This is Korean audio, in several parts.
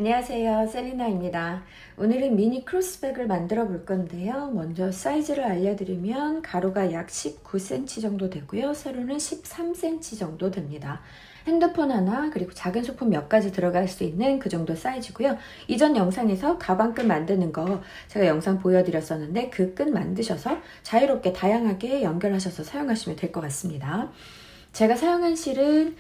안녕하세요, 셀리나입니다. 오늘은 미니 크로스백을 만들어 볼 건데요. 먼저 사이즈를 알려드리면 가로가 약 19cm 정도 되고요. 세로는 13cm 정도 됩니다. 핸드폰 하나 그리고 작은 소품 몇 가지 들어갈 수 있는 그 정도 사이즈고요. 이전 영상에서 가방끈 만드는 거 제가 영상 보여드렸었는데 그 끈 만드셔서 자유롭게 다양하게 연결하셔서 사용하시면 될 것 같습니다. 제가 사용한 실은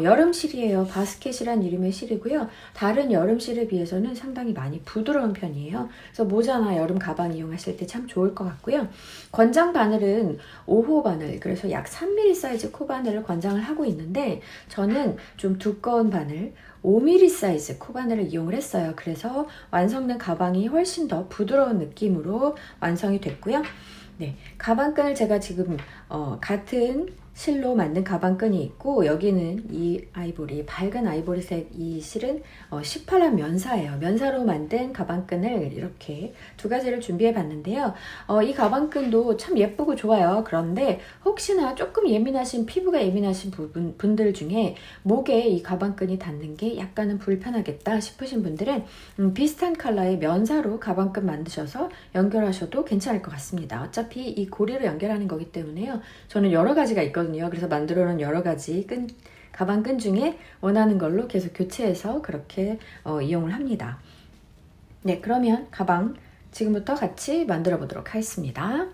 여름 실이에요. 바스켓이란 이름의 실이고요. 다른 여름 실에 비해서는 상당히 많이 부드러운 편이에요. 그래서 모자나 여름 가방 이용하실 때 참 좋을 것 같고요. 권장 바늘은 5호 바늘, 그래서 약 3mm 사이즈 코 바늘을 권장을 하고 있는데 저는 좀 두꺼운 바늘 5mm 사이즈 코 바늘을 이용을 했어요. 그래서 완성된 가방이 훨씬 더 부드러운 느낌으로 완성이 됐고요. 네, 가방끈을 제가 지금 같은 실로 만든 가방끈이 있고, 여기는 이 아이보리, 밝은 아이보리색 이 실은 18화 면사예요. 면사로 만든 가방끈을 이렇게 두 가지를 준비해 봤는데요. 이 가방끈도 참 예쁘고 좋아요. 그런데 혹시나 조금 예민하신, 피부가 예민하신 분들 중에 목에 이 가방끈이 닿는 게 약간은 불편하겠다 싶으신 분들은 비슷한 컬러의 면사로 가방끈 만드셔서 연결하셔도 괜찮을 것 같습니다. 어차피 이 고리로 연결하는 거기 때문에요. 저는 여러 가지가 있거든요. 그래서 만들어 놓은 여러 가지 가방 끈 중에 원하는 걸로 계속 교체해서 그렇게 이용을 합니다. 네, 그러면 가방 지금부터 같이 만들어 보도록 하겠습니다.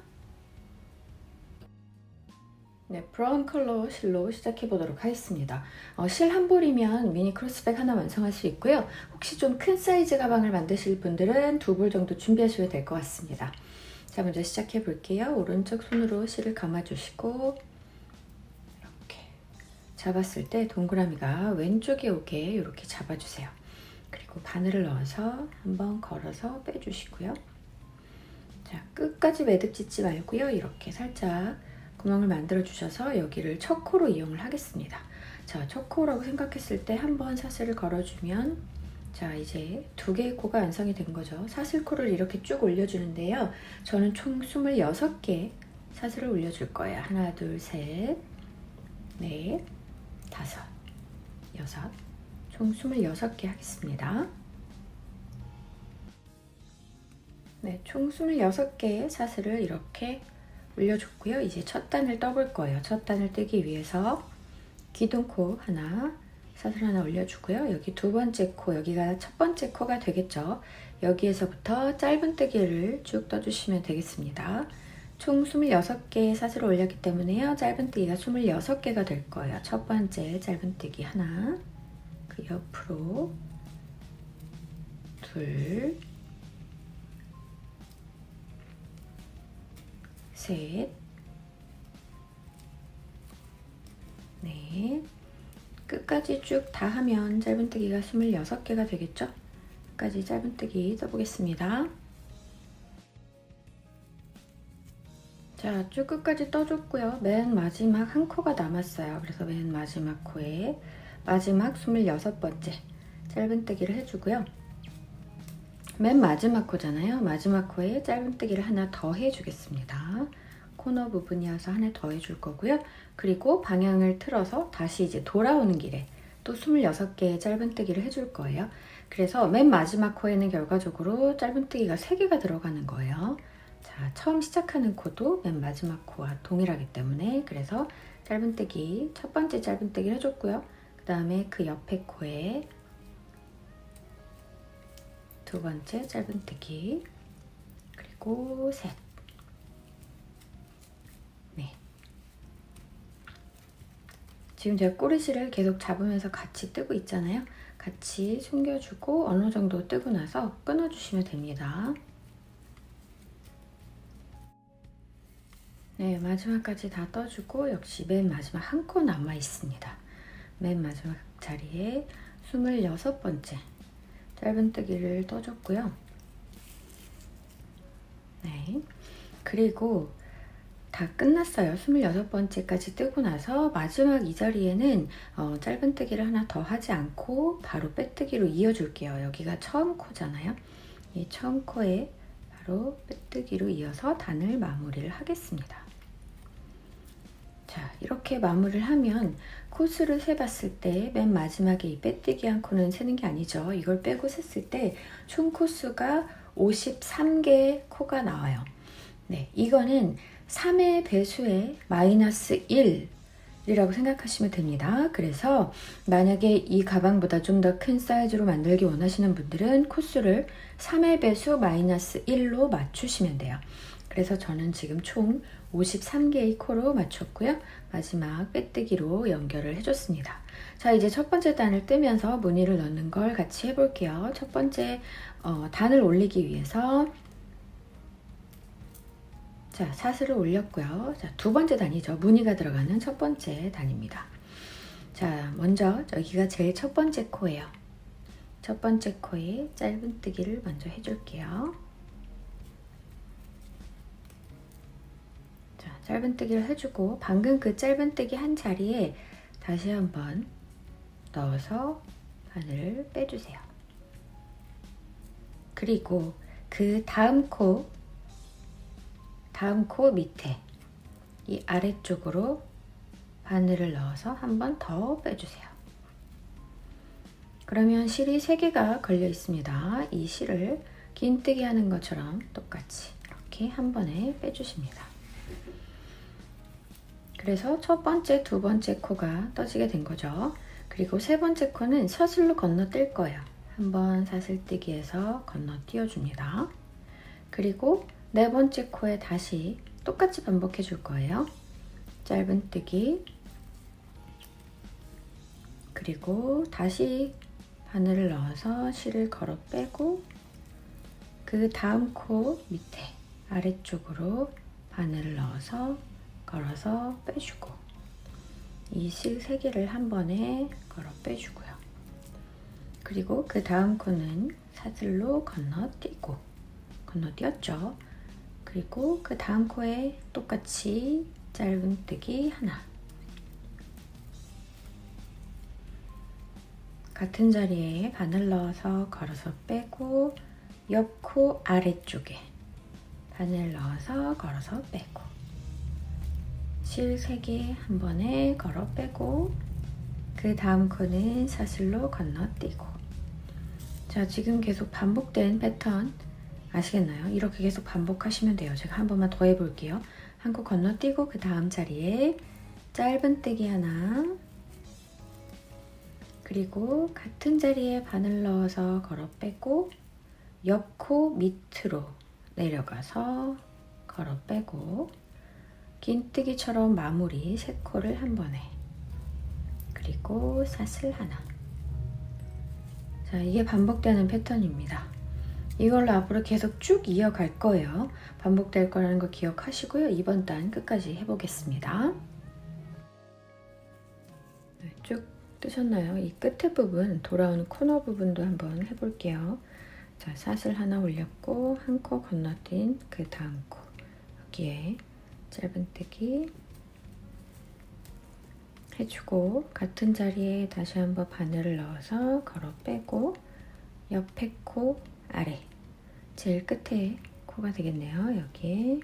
네, 브라운 컬러 실로 시작해 보도록 하겠습니다. 실 한 볼이면 미니 크로스백 하나 완성할 수 있고요. 혹시 좀 큰 사이즈 가방을 만드실 분들은 2볼 정도 준비하셔도 될 것 같습니다. 자, 먼저 시작해 볼게요. 오른쪽 손으로 실을 감아 주시고 이렇게 잡았을 때 동그라미가 왼쪽에 오게 이렇게 잡아주세요. 그리고 바늘을 넣어서 한번 걸어서 빼주시고요. 자, 끝까지 매듭 짓지 말고요. 이렇게 살짝 구멍을 만들어 주셔서 여기를 첫 코로 이용을 하겠습니다. 자, 첫 코라고 생각했을 때 한번 사슬을 걸어주면, 자, 이제 두 개의 코가 완성이 된 거죠. 사슬코를 이렇게 쭉 올려주는데요. 저는 총 26개 사슬을 올려줄 거예요. 하나, 둘, 셋, 넷, 다섯, 여섯, 총 26개 하겠습니다. 네, 총 26개의 사슬을 이렇게 올려줬고요. 이제 첫 단을 떠볼 거예요. 첫 단을 뜨기 위해서 기둥코 하나, 사슬 하나 올려주고요. 여기 두 번째 코, 여기가 첫 번째 코가 되겠죠. 여기에서부터 짧은뜨기를 쭉 떠주시면 되겠습니다. 총 26개의 사슬을 올렸기 때문에요. 짧은뜨기가 26개가 될 거예요. 첫 번째 짧은뜨기 하나, 그 옆으로 둘, 셋, 넷, 끝까지 쭉 다 하면 짧은뜨기가 26개가 되겠죠? 끝까지 짧은뜨기 떠보겠습니다. 자, 쭉 끝까지 떠줬고요. 맨 마지막 한 코가 남았어요. 그래서 맨 마지막 코에 마지막 26번째 짧은뜨기를 해주고요. 맨 마지막 코잖아요. 마지막 코에 짧은뜨기를 하나 더 해주겠습니다. 코너 부분이어서 하나 더 해줄 거고요. 그리고 방향을 틀어서 다시 이제 돌아오는 길에 또 26개의 짧은뜨기를 해줄 거예요. 그래서 맨 마지막 코에는 결과적으로 짧은뜨기가 3개가 들어가는 거예요. 자, 처음 시작하는 코도 맨 마지막 코와 동일하기 때문에, 그래서 짧은뜨기, 첫 번째 짧은뜨기를 해줬고요. 그 다음에 그 옆에 코에 두 번째 짧은뜨기, 그리고 셋, 네. 지금 제가 꼬리실을 계속 잡으면서 같이 뜨고 있잖아요. 같이 숨겨주고 어느 정도 뜨고 나서 끊어주시면 됩니다. 네, 마지막까지 다 떠주고 역시 맨 마지막 한 코 남아 있습니다. 맨 마지막 자리에 26번째 짧은뜨기를 떠줬고요. 네, 그리고 다 끝났어요. 26번째까지 뜨고 나서 마지막 이 자리에는 짧은뜨기를 하나 더 하지 않고 바로 빼뜨기로 이어줄게요. 여기가 처음 코잖아요. 이 처음 코에 바로 빼뜨기로 이어서 단을 마무리를 하겠습니다. 자, 이렇게 마무리를 하면 코수를 세봤을 때 맨 마지막에 이 빼뜨기 한 코는 세는 게 아니죠. 이걸 빼고 셌을 때 총 코수가 53개의 코가 나와요. 네, 이거는 3의 배수의 마이너스 1이라고 생각하시면 됩니다. 그래서 만약에 이 가방보다 좀 더 큰 사이즈로 만들기 원하시는 분들은 코수를 3의 배수 마이너스 1로 맞추시면 돼요. 그래서 저는 지금 총 53개의 코로 맞췄고요. 마지막 빼뜨기로 연결을 해줬습니다. 자, 이제 첫 번째 단을 뜨면서 무늬를 넣는 걸 같이 해볼게요. 첫 번째 단을 올리기 위해서 자, 사슬을 올렸고요. 자, 두 번째 단이죠. 무늬가 들어가는 첫 번째 단입니다. 자, 먼저 여기가 제일 첫 번째 코예요. 첫 번째 코에 짧은뜨기를 먼저 해줄게요. 자, 짧은뜨기를 해주고 방금 그 짧은뜨기 한 자리에 다시 한번 넣어서 바늘을 빼주세요. 그리고 그 다음 코 밑에 이 아래쪽으로 바늘을 넣어서 한 번 더 빼주세요. 그러면 실이 3개가 걸려 있습니다. 이 실을 긴뜨기 하는 것처럼 똑같이 이렇게 한 번에 빼주십니다. 그래서 첫 번째, 두 번째 코가 떠지게 된 거죠. 그리고 세 번째 코는 사슬로 건너뛸 거예요. 한번 사슬뜨기해서 건너뛰어 줍니다. 그리고 네 번째 코에 다시 똑같이 반복해 줄 거예요. 짧은뜨기, 그리고 다시 바늘을 넣어서 실을 걸어 빼고 그 다음 코 밑에 아래쪽으로 바늘을 넣어서 걸어서 빼주고 이 실 3개를 한 번에 걸어 빼주고요. 그리고 그 다음 코는 사슬로 건너뛰었죠. 그리고 그 다음 코에 똑같이 짧은뜨기 하나, 같은 자리에 바늘 넣어서 걸어서 빼고 옆 코 아래쪽에 바늘 넣어서 걸어서 빼고 실 3개 한 번에 걸어 빼고 그 다음 코는 사슬로 건너뛰고. 자, 지금 계속 반복된 패턴 아시겠나요? 이렇게 계속 반복하시면 돼요. 제가 한 번만 더 해볼게요. 한 코 건너뛰고 그 다음 자리에 짧은뜨기 하나, 그리고 같은 자리에 바늘 넣어서 걸어 빼고 옆 코 밑으로 내려가서 걸어 빼고 긴뜨기처럼 마무리 3코를 한 번에, 그리고 사슬 하나. 자, 이게 반복되는 패턴입니다. 이걸로 앞으로 계속 쭉 이어갈 거예요. 반복될 거라는 거 기억하시고요. 이번 단 끝까지 해보겠습니다. 네, 쭉 뜨셨나요? 이 끝에 부분, 돌아오는 코너 부분도 한번 해볼게요. 자, 사슬 하나 올렸고 한 코 건너뛴 그 다음 코, 여기에 짧은뜨기 해주고 같은 자리에 다시 한번 바늘을 넣어서 걸어 빼고 옆에 코 아래, 제일 끝에 코가 되겠네요. 여기에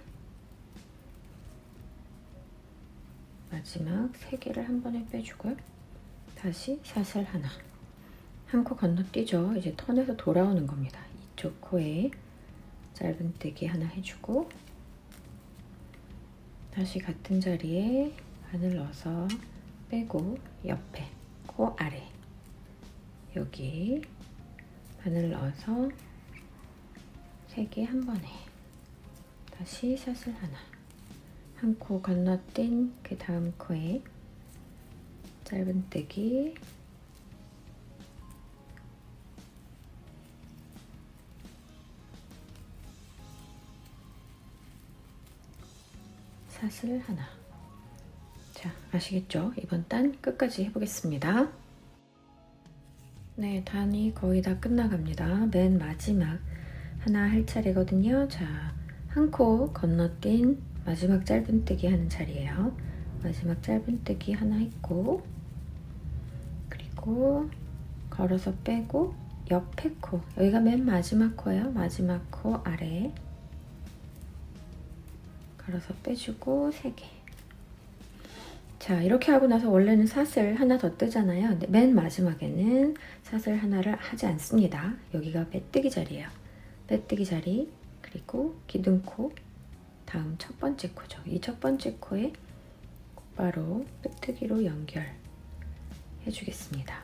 마지막 3개를 한 번에 빼주고요. 다시 사슬 하나, 한 코 건너뛰죠. 이제 턴에서 돌아오는 겁니다. 이쪽 코에 짧은뜨기 하나 해주고 다시 같은 자리에 바늘 넣어서 빼고 옆에 코 아래, 여기 바늘 넣어서 3개 한 번에 다시 사슬 하나, 한 코 건너뛴 그 다음 코에 짧은뜨기, 사슬 하나. 자, 아시겠죠? 이번 단 끝까지 해보겠습니다. 네, 단이 거의 다 끝나갑니다. 맨 마지막 하나 할 차례거든요. 자, 한 코 건너뛴 마지막 짧은뜨기 하는 자리예요. 마지막 짧은뜨기 하나 했고, 그리고 걸어서 빼고 옆에 코, 여기가 맨 마지막 코예요. 마지막 코 아래 걸어서 빼주고 3개. 자, 이렇게 하고 나서 원래는 사슬 하나 더 뜨잖아요. 근데 맨 마지막에는 사슬 하나를 하지 않습니다. 여기가 빼뜨기 자리예요. 빼뜨기 자리, 그리고 기둥코, 다음 첫 번째 코죠. 이 첫 번째 코에 곧바로 빼뜨기로 연결해 주겠습니다.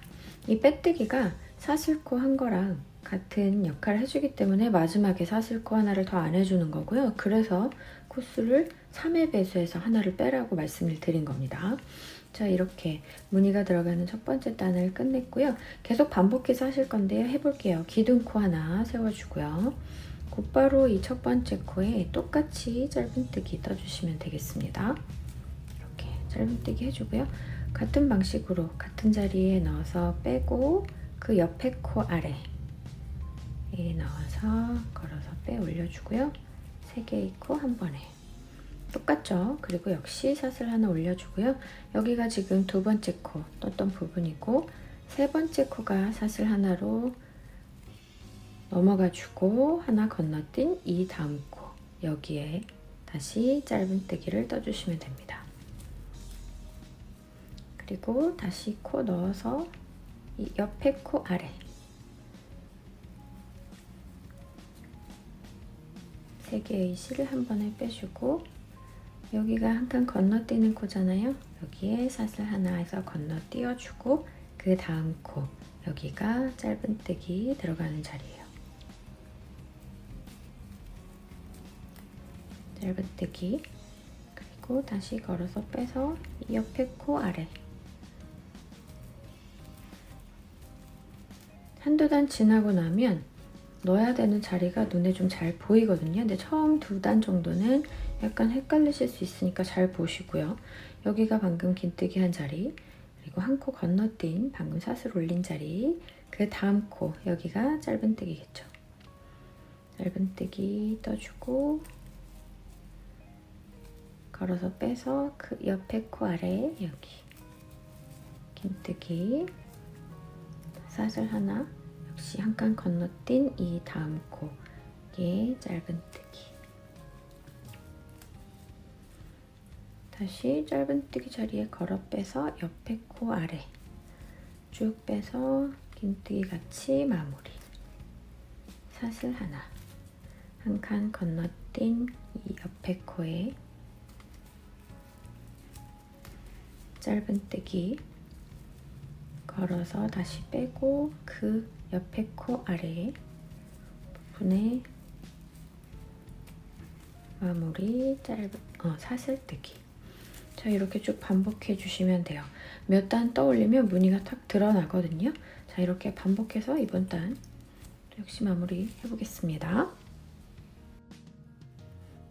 이 빼뜨기가 사슬코 한 거랑 같은 역할을 해주기 때문에 마지막에 사슬코 하나를 더 안 해주는 거고요. 그래서 코수를 3의 배수해서 하나를 빼라고 말씀을 드린 겁니다. 자, 이렇게 무늬가 들어가는 첫 번째 단을 끝냈고요. 계속 반복해서 하실 건데요. 해볼게요. 기둥코 하나 세워주고요. 곧바로 이 첫 번째 코에 똑같이 짧은뜨기 떠주시면 되겠습니다. 이렇게 짧은뜨기 해주고요. 같은 방식으로 같은 자리에 넣어서 빼고 그 옆에 코 아래에 넣어서 걸어서 빼 올려주고요. 3개의 코 한 번에 똑같죠? 그리고 역시 사슬 하나 올려주고요. 여기가 지금 두 번째 코 떴던 부분이고 세 번째 코가 사슬 하나로 넘어가주고 하나 건너뛴 이 다음 코 여기에 다시 짧은뜨기를 떠주시면 됩니다. 그리고 다시 코 넣어서 이 옆에 코 아래 3개의 실을 한 번에 빼주고 여기가 한 칸 건너뛰는 코잖아요. 여기에 사슬 하나 해서 건너뛰어주고 그 다음 코 여기가 짧은뜨기 들어가는 자리예요. 짧은뜨기 그리고 다시 걸어서 빼서 이 옆에 코 아래 한두 단 지나고 나면 넣어야 되는 자리가 눈에 좀 잘 보이거든요. 근데 처음 2단 정도는 약간 헷갈리실 수 있으니까 잘 보시고요. 여기가 방금 긴뜨기 한 자리, 그리고 한 코 건너뛴 방금 사슬 올린 자리, 그 다음 코 여기가 짧은뜨기겠죠. 짧은뜨기 떠주고 걸어서 빼서 그 옆에 코 아래 여기 긴뜨기 사슬 하나 역시 한 칸 건너뛴 이 다음 코에 짧은뜨기 다시 짧은뜨기 자리에 걸어 빼서 옆에 코 아래 쭉 빼서 긴뜨기 같이 마무리 사슬 하나 한 칸 건너뛴 이 옆에 코에 짧은뜨기 걸어서 다시 빼고 그 옆에 코 아래 부분에 마무리 사슬뜨기. 자, 이렇게 쭉 반복해 주시면 돼요. 몇 단 떠올리면 무늬가 탁 드러나거든요. 자, 이렇게 반복해서 이번 단 역시 마무리 해보겠습니다.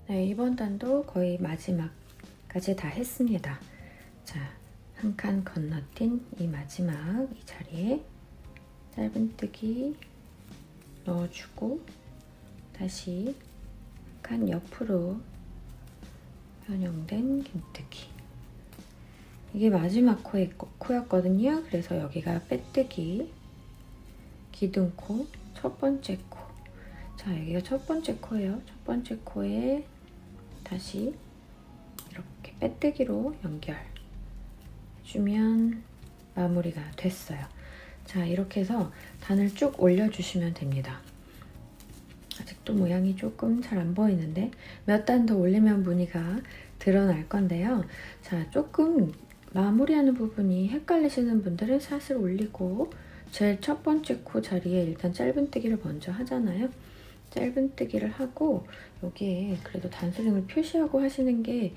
네, 이번 단도 거의 마지막까지 다 했습니다. 자, 한 칸 건너뛴 이 마지막 이 자리에 짧은뜨기 넣어주고 다시 한 칸 옆으로 변형된 긴뜨기. 이게 마지막 코였거든요. 그래서 여기가 빼뜨기, 기둥코, 첫 번째 코. 자, 여기가 첫 번째 코예요. 첫 번째 코에 다시 이렇게 빼뜨기로 연결해주면 마무리가 됐어요. 자, 이렇게 해서 단을 쭉 올려주시면 됩니다. 아직도 모양이 조금 잘 안 보이는데 몇 단 더 올리면 무늬가 드러날 건데요. 자, 조금 마무리하는 부분이 헷갈리시는 분들은 사슬 올리고 제일 첫 번째 코 자리에 일단 짧은뜨기를 먼저 하잖아요. 짧은뜨기를 하고 여기에 그래도 단수링을 표시하고 하시는 게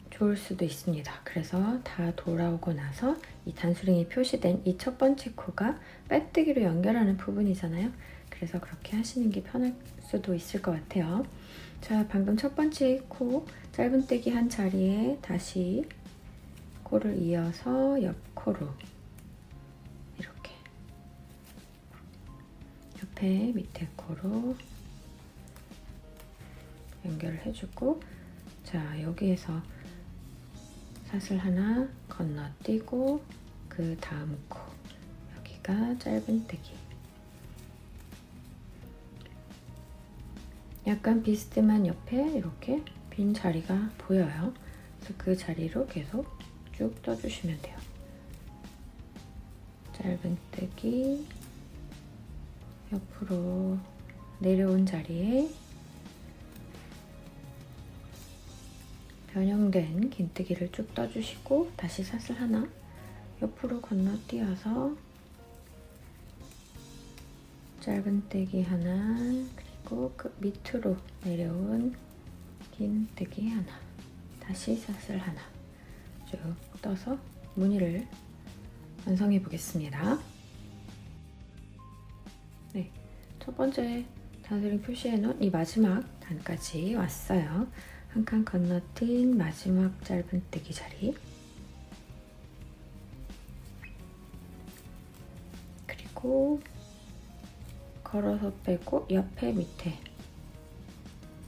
좋을 수도 있습니다. 그래서 다 돌아오고 나서 이 단수링이 표시된 이 첫 번째 코가 빼뜨기로 연결하는 부분이잖아요. 그래서 그렇게 하시는 게 편할 수도 있을 것 같아요. 자, 방금 첫 번째 코 짧은뜨기 한 자리에 다시 코를 이어서 옆 코로 이렇게 옆에 밑에 코로 연결을 해주고 자, 여기에서 사슬 하나 건너뛰고 그 다음 코 여기가 짧은뜨기 약간 비스듬한 옆에 이렇게 빈 자리가 보여요. 그래서 그 자리로 계속 쭉 떠주시면 돼요. 짧은뜨기 옆으로 내려온 자리에 변형된 긴뜨기를 쭉 떠주시고 다시 사슬 하나 옆으로 건너뛰어서 짧은뜨기 하나 그리고 그 밑으로 내려온 긴뜨기 하나 다시 사슬 하나 쭉 떠서 무늬를 완성해 보겠습니다. 네, 첫 번째 단스링 표시해 놓은 이 마지막 단까지 왔어요. 한 칸 건너뛴 마지막 짧은뜨기 자리 그리고 걸어서 빼고 옆에 밑에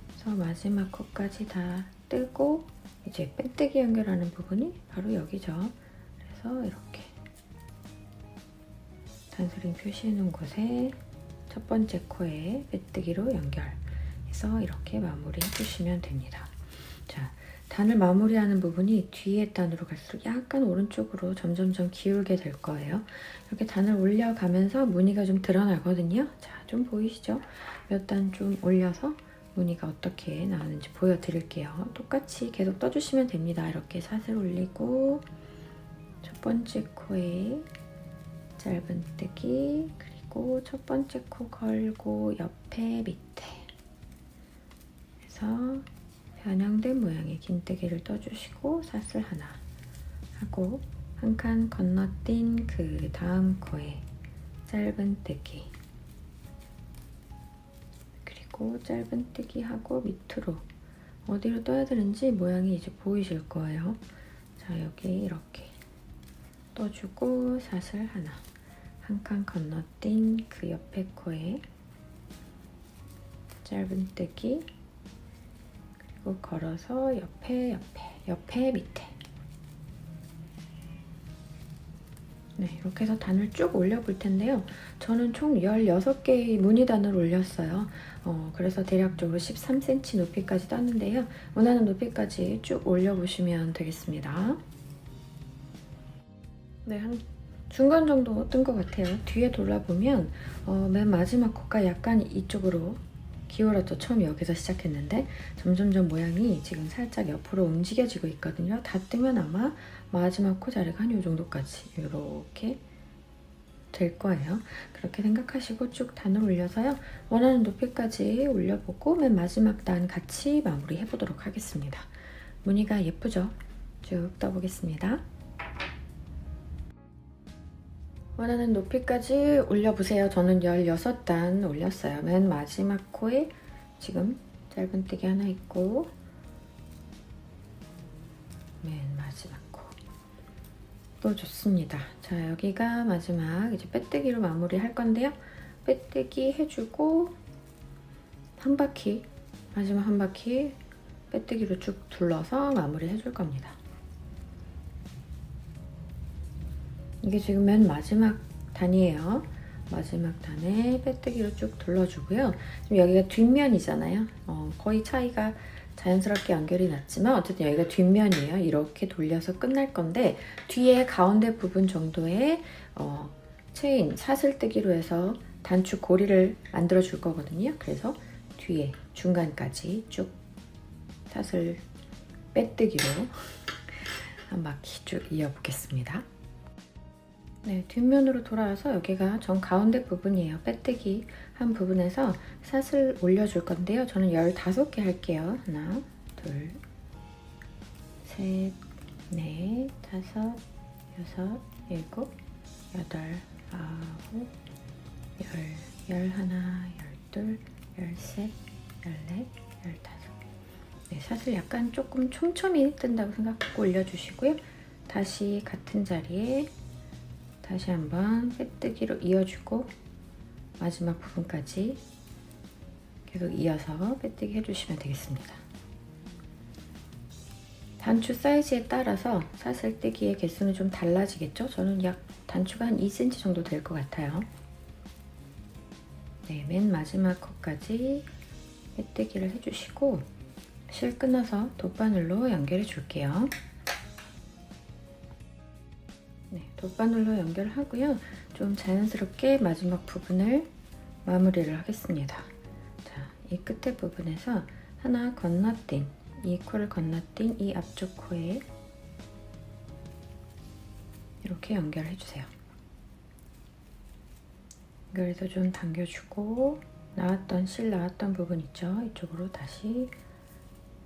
그래서 마지막 코까지 다 뜨고 이제 빼뜨기 연결하는 부분이 바로 여기죠. 그래서 이렇게 단스링 표시해 놓은 곳에 첫 번째 코에 빼뜨기로 연결해서 이렇게 마무리 해주시면 됩니다. 자, 단을 마무리하는 부분이 뒤에 단으로 갈수록 약간 오른쪽으로 점점점 기울게 될 거예요. 이렇게 단을 올려가면서 무늬가 좀 드러나거든요. 자, 좀 보이시죠? 몇 단 좀 올려서 무늬가 어떻게 나오는지 보여드릴게요. 똑같이 계속 떠주시면 됩니다. 이렇게 사슬 올리고 첫 번째 코에 짧은뜨기 그리고 첫 번째 코 걸고 옆에 밑에 해서 변형된 모양의 긴뜨기를 떠주시고 사슬 하나 하고 한 칸 건너뛴 그 다음 코에 짧은뜨기 그리고 짧은뜨기 하고 밑으로 어디로 떠야 되는지 모양이 이제 보이실 거예요. 자, 여기 이렇게 떠주고 사슬 하나 한 칸 건너뛴 그 옆에 코에 짧은뜨기 그리고 걸어서 옆에 밑에 네, 이렇게 해서 단을 쭉 올려볼 텐데요. 저는 총 16개의 무늬단을 올렸어요. 그래서 대략적으로 13cm 높이까지 땄는데요. 원하는 높이까지 쭉 올려보시면 되겠습니다. 네, 한 중간 정도 뜬 것 같아요. 뒤에 돌아보면 맨 마지막 코가 약간 이쪽으로 기울었죠. 처음 여기서 시작했는데 점점점 모양이 지금 살짝 옆으로 움직여지고 있거든요. 다 뜨면 아마 마지막 코 자리가 한 이 정도까지 이렇게 될 거예요. 그렇게 생각하시고 쭉 단을 올려서요. 원하는 높이까지 올려보고 맨 마지막 단 같이 마무리 해보도록 하겠습니다. 무늬가 예쁘죠? 쭉 떠보겠습니다. 원하는 높이까지 올려보세요. 저는 16단 올렸어요. 맨 마지막 코에 지금 짧은뜨기 하나 있고 맨 마지막 코 또 좋습니다. 자, 여기가 마지막 이제 빼뜨기로 마무리 할 건데요. 빼뜨기 해주고 한 바퀴 마지막 한 바퀴 빼뜨기로 쭉 둘러서 마무리 해줄 겁니다. 이게 지금 맨 마지막 단이에요. 마지막 단에 빼뜨기로 쭉 둘러주고요. 지금 여기가 뒷면이잖아요. 거의 차이가 자연스럽게 연결이 났지만 어쨌든 여기가 뒷면이에요. 이렇게 돌려서 끝날 건데 뒤에 가운데 부분 정도의 체인, 사슬뜨기로 해서 단축 고리를 만들어 줄 거거든요. 그래서 뒤에 중간까지 쭉 사슬 빼뜨기로 한 바퀴 쭉 이어보겠습니다. 네, 뒷면으로 돌아와서 여기가 정 가운데 부분이에요. 빼뜨기 한 부분에서 사슬 올려줄 건데요. 저는 15개 할게요. 하나, 둘, 셋, 넷, 다섯, 여섯, 일곱, 여덟, 아홉, 열하나, 열둘, 열셋, 열넷, 열다섯. 네, 사슬 약간 조금 촘촘히 뜬다고 생각하고 올려주시고요. 다시 같은 자리에 다시 한번 빼뜨기로 이어주고 마지막 부분까지 계속 이어서 빼뜨기 해주시면 되겠습니다. 단추 사이즈에 따라서 사슬뜨기의 개수는 좀 달라지겠죠? 저는 약 단추가 한 2cm 정도 될 것 같아요. 네, 맨 마지막 코까지 빼뜨기를 해주시고 실 끊어서 돗바늘로 연결해 줄게요. 네, 돗바늘로 연결하고요. 좀 자연스럽게 마지막 부분을 마무리를 하겠습니다. 자, 이 끝에 부분에서 하나 건너뛴, 이 코를 건너뛴 이 앞쪽 코에 이렇게 연결해 주세요. 연결해서 좀 당겨주고 실 나왔던 부분 있죠? 이쪽으로 다시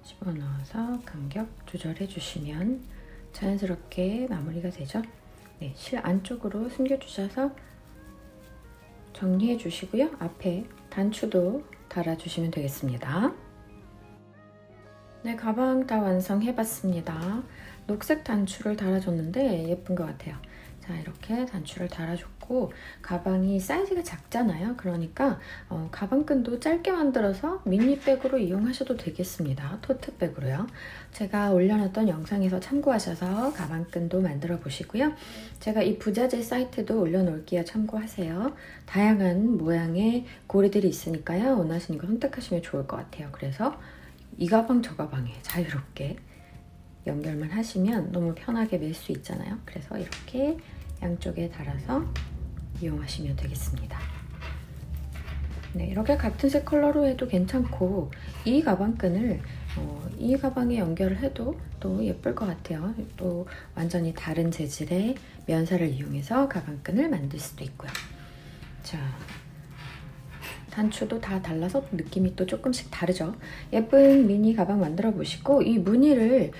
집어넣어서 간격 조절해 주시면 자연스럽게 마무리가 되죠? 네, 실 안쪽으로 숨겨주셔서 정리해 주시고요. 앞에 단추도 달아주시면 되겠습니다. 네, 가방 다 완성해 봤습니다. 녹색 단추를 달아줬는데 예쁜 것 같아요. 자, 이렇게 단추를 달아줬고 가방이 사이즈가 작잖아요. 그러니까 가방끈도 짧게 만들어서 미니백으로 이용하셔도 되겠습니다. 토트백으로요. 제가 올려놨던 영상에서 참고하셔서 가방끈도 만들어 보시고요. 제가 이 부자재 사이트도 올려놓을게요. 참고하세요. 다양한 모양의 고리들이 있으니까요. 원하시는 거 선택하시면 좋을 것 같아요. 그래서 이 가방 저 가방에 자유롭게 연결만 하시면 너무 편하게 멜 수 있잖아요. 그래서 이렇게 양쪽에 달아서 이용하시면 되겠습니다. 네, 이렇게 같은 색 컬러로 해도 괜찮고 이 가방끈을 이 가방에 연결을 해도 또 예쁠 것 같아요. 또 완전히 다른 재질의 면사를 이용해서 가방끈을 만들 수도 있고요. 자, 단추도 다 달라서 느낌이 또 조금씩 다르죠. 예쁜 미니 가방 만들어 보시고 이 무늬를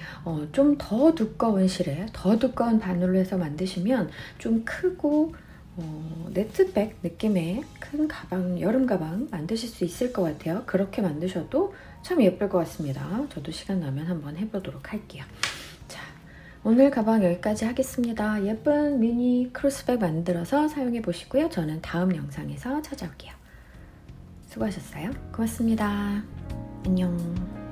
좀 더 두꺼운 실에 더 두꺼운 바늘로 해서 만드시면 좀 크고 네트백 느낌의 큰 가방, 여름 가방 만드실 수 있을 것 같아요. 그렇게 만드셔도 참 예쁠 것 같습니다. 저도 시간 나면 한번 해보도록 할게요. 자, 오늘 가방 여기까지 하겠습니다. 예쁜 미니 크로스백 만들어서 사용해 보시고요. 저는 다음 영상에서 찾아올게요. 수고하셨어요. 고맙습니다. 안녕.